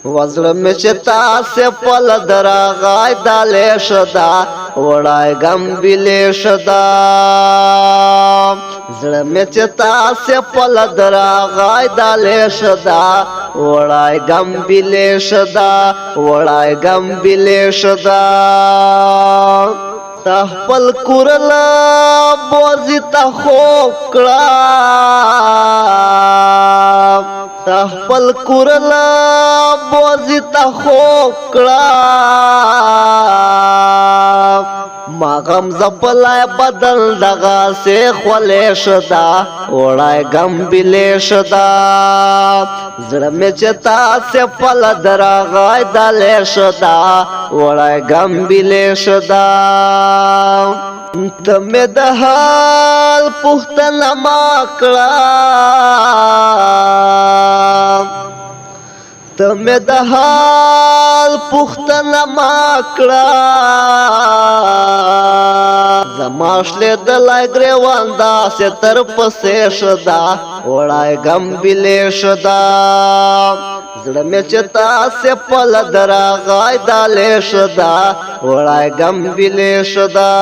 وزړه مې چې تاسې پل دراغای دالې شدا وړای غم بلې شدا زړه مې چې تاسې پل دراغای دالې شدا وړای غم بلې شدا وړای غم بلې شدا تخپل کورلا بوزي ته خوکړه تخپل کورلا بوزي ته خوکړه ما غم زپلای بدل دغه سه خولې شدا وړای غم بلې شدا زړه مې چې تاسې پل دراغای دالې شدا وړای غم بلې شدا ته مې د حال پوښتنه ما کړه ته مې د حال پوښتنه ما کړه زما شلېدلی ګرېوان داسې تر پسې شدا وړای غم بلې شدا زړه مې چې تاسې پل دراغای دالې شدا وړای غم بلې شدا